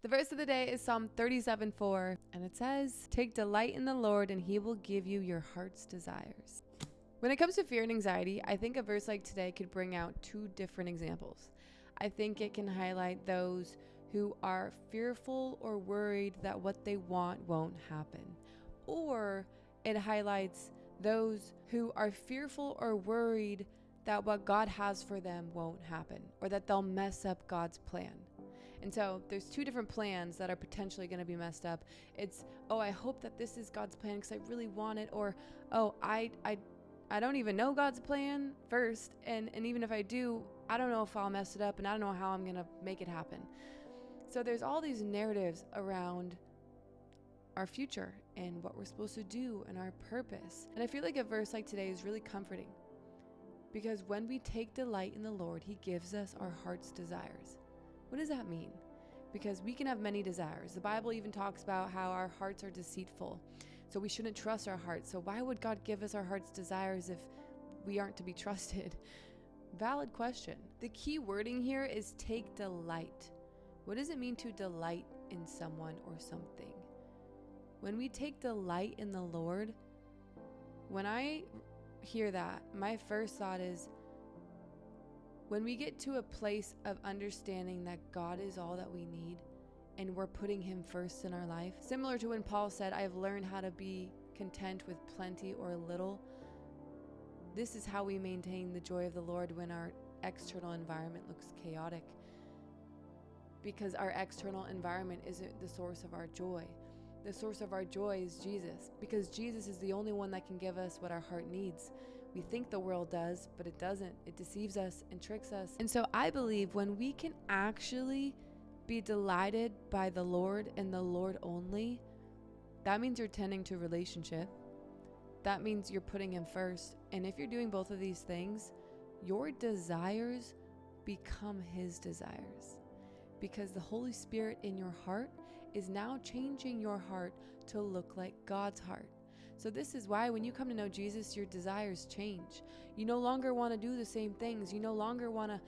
The verse of the day is Psalm 37:4, and it says, "Take delight in the Lord, and he will give you your heart's desires." When it comes to fear and anxiety, I think a verse like today could bring out two different examples. I think it can highlight those who are fearful or worried that what they want won't happen. Or it highlights those who are fearful or worried that what God has for them won't happen, or that they'll mess up God's plan. And so there's two different plans that are potentially going to be messed up. It's, oh, I hope that this is God's plan because I really want it. Or, oh, I don't even know God's plan first. And even if I do, I don't know if I'll mess it up and I don't know how I'm going to make it happen. So there's all these narratives around our future and what we're supposed to do and our purpose. And I feel like a verse like today is really comforting because when we take delight in the Lord, he gives us our heart's desires. What does that mean? Because we can have many desires. The Bible even talks about how our hearts are deceitful. So we shouldn't trust our hearts. So why would God give us our heart's desires if we aren't to be trusted? Valid question. The key wording here is take delight. What does it mean to delight in someone or something? When we take delight in the Lord, when I hear that, my first thought is, when we get to a place of understanding that God is all that we need and we're putting him first in our life, similar to when Paul said, I have learned how to be content with plenty or little. This is how we maintain the joy of the Lord when our external environment looks chaotic, because our external environment isn't the source of our joy. The source of our joy is Jesus, because Jesus is the only one that can give us what our heart needs. We think the world does, but it doesn't. It deceives us and tricks us. And so I believe when we can actually be delighted by the Lord and the Lord only, that means you're tending to relationship. That means you're putting him first. And if you're doing both of these things, your desires become his desires, because the Holy Spirit in your heart is now changing your heart to look like God's heart. So this is why when you come to know Jesus, your desires change. You no longer want to do the same things. You no longer want to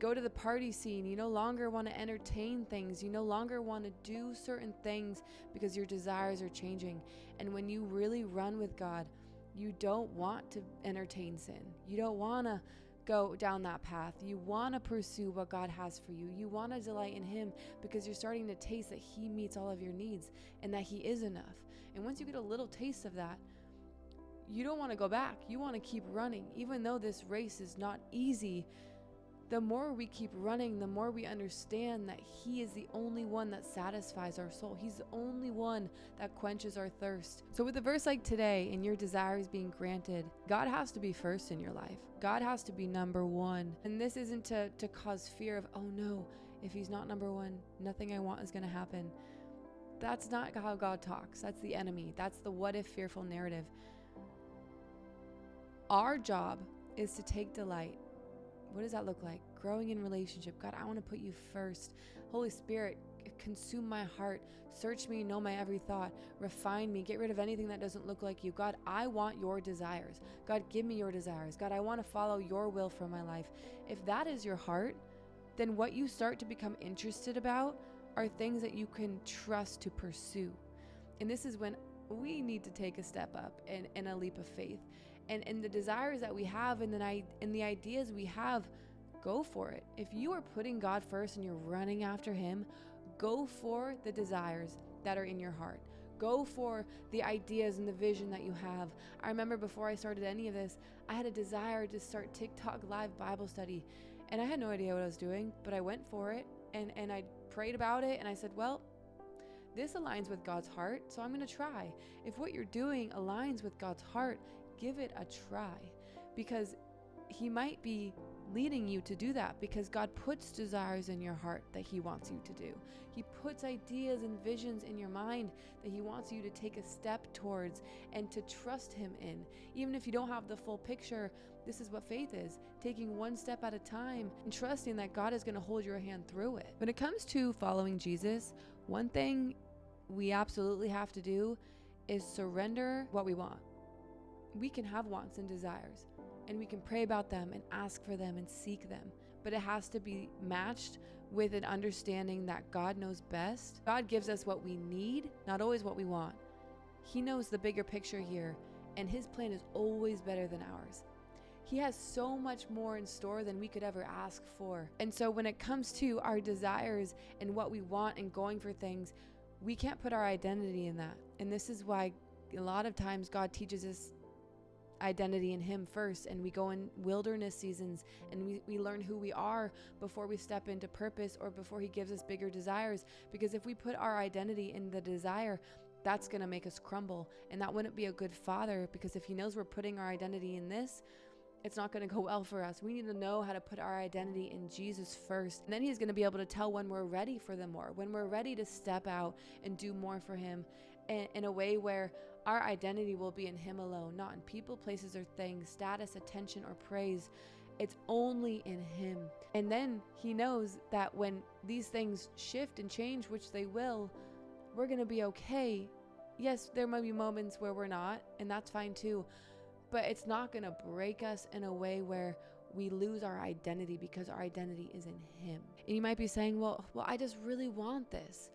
go to the party scene. You no longer want to entertain things. You no longer want to do certain things because your desires are changing. And when you really run with God, you don't want to entertain sin. You don't want to go down that path. You want to pursue what God has for you. You want to delight in him because you're starting to taste that he meets all of your needs and that he is enough. And once you get a little taste of that, you don't want to go back. You want to keep running. Even though this race is not easy, the more we keep running, the more we understand that he is the only one that satisfies our soul. He's the only one that quenches our thirst. So with a verse like today and your desires being granted, God has to be first in your life. God has to be number one. And this isn't to cause fear of, oh no, if he's not number one, nothing I want is going to happen. That's not how God talks. That's the enemy. That's the what if fearful narrative. Our job is to take delight. What does that look like? Growing in relationship. God, I want to put you first. Holy Spirit, consume my heart. Search me, know my every thought. Refine me. Get rid of anything that doesn't look like you. God, I want your desires. God, give me your desires. God, I want to follow your will for my life. If that is your heart, then what you start to become interested about are things that you can trust to pursue. And this is when we need to take a step up and a leap of faith. And the desires that we have and the ideas we have, go for it. If you are putting God first and you're running after him, go for the desires that are in your heart. Go for the ideas and the vision that you have. I remember before I started any of this, I had a desire to start TikTok live Bible study. And I had no idea what I was doing, but I went for it and I prayed about it and I said, well, this aligns with God's heart, so I'm going to try. If what you're doing aligns with God's heart, give it a try, because he might be leading you to do that, because God puts desires in your heart that he wants you to do. He puts ideas and visions in your mind that he wants you to take a step towards and to trust him in. Even if you don't have the full picture, this is what faith is, taking one step at a time and trusting that God is going to hold your hand through it. When it comes to following Jesus, one thing we absolutely have to do is surrender what we want. We can have wants and desires, and we can pray about them and ask for them and seek them. but it has to be matched with an understanding that God knows best. God gives us what we need, not always what we want. He knows the bigger picture here, and his plan is always better than ours. He has so much more in store than we could ever ask for. And so when it comes to our desires and what we want and going for things, we can't put our identity in that. And this is why a lot of times God teaches us identity in him first, and we go in wilderness seasons and we learn who we are before we step into purpose or before he gives us bigger desires. Because if we put our identity in the desire, that's going to make us crumble, and that wouldn't be a good father, because if he knows we're putting our identity in this, it's not going to go well for us. We need to know how to put our identity in Jesus first. And then he's going to be able to tell when we're ready for the more, when we're ready to step out and do more for him in a way where our identity will be in him alone, not in people, places, or things, status, attention, or praise. It's only in him. And then he knows that when these things shift and change, which they will, we're going to be okay. Yes, there might be moments where we're not, and that's fine too. But it's not going to break us in a way where we lose our identity, because our identity is in him. And you might be saying, well, I just really want this.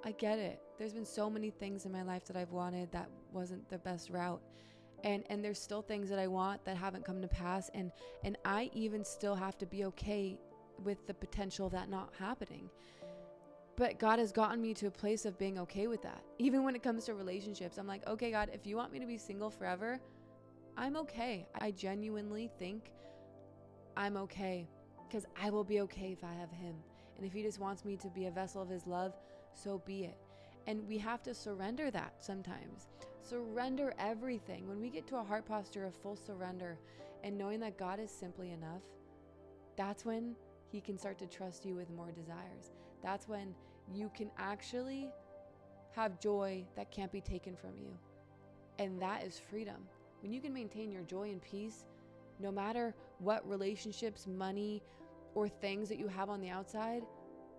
I get it. There's been so many things in my life that I've wanted that wasn't the best route. And there's still things that I want that haven't come to pass. And I even still have to be okay with the potential of that not happening. But God has gotten me to a place of being okay with that. Even when it comes to relationships, I'm like, okay, God, if you want me to be single forever, I'm okay. I genuinely think I'm okay, because I will be okay if I have him. And if he just wants me to be a vessel of his love, so be it. And we have to surrender that sometimes. Surrender everything. When we get to a heart posture of full surrender and knowing that God is simply enough, that's when he can start to trust you with more desires. That's when you can actually have joy that can't be taken from you. And that is freedom. When you can maintain your joy and peace, no matter what relationships, money, or things that you have on the outside,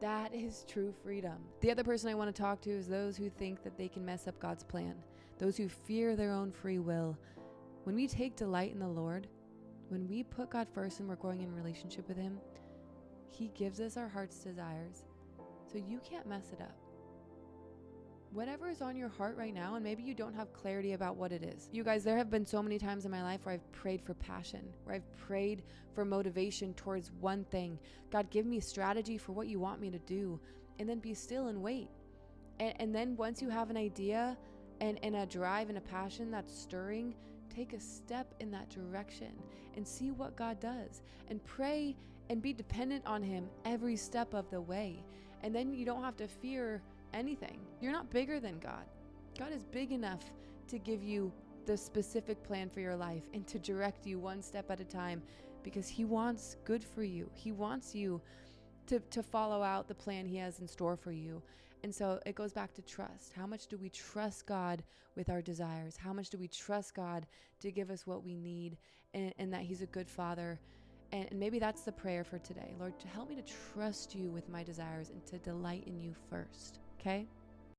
that is true freedom. The other person I want to talk to is those who think that they can mess up God's plan, those who fear their own free will. When we take delight in the Lord, when we put God first and we're growing in relationship with him, he gives us our heart's desires. So you can't mess it up. Whatever is on your heart right now, and maybe you don't have clarity about what it is. You guys, there have been so many times in my life where I've prayed for passion, where I've prayed for motivation towards one thing. God, give me strategy for what you want me to do, and then be still and wait. And then once you have an idea and a drive and a passion that's stirring, take a step in that direction and see what God does, and pray and be dependent on him every step of the way. And then you don't have to fear anything. You're not bigger than God. God is big enough to give you the specific plan for your life and to direct you one step at a time, because he wants good for you. He wants you to follow out the plan he has in store for you. And so it goes back to trust. How much do we trust God with our desires? How much do we trust God to give us what we need, and that he's a good father? And maybe that's the prayer for today. Lord, to help me to trust you with my desires and to delight in you first. Okay?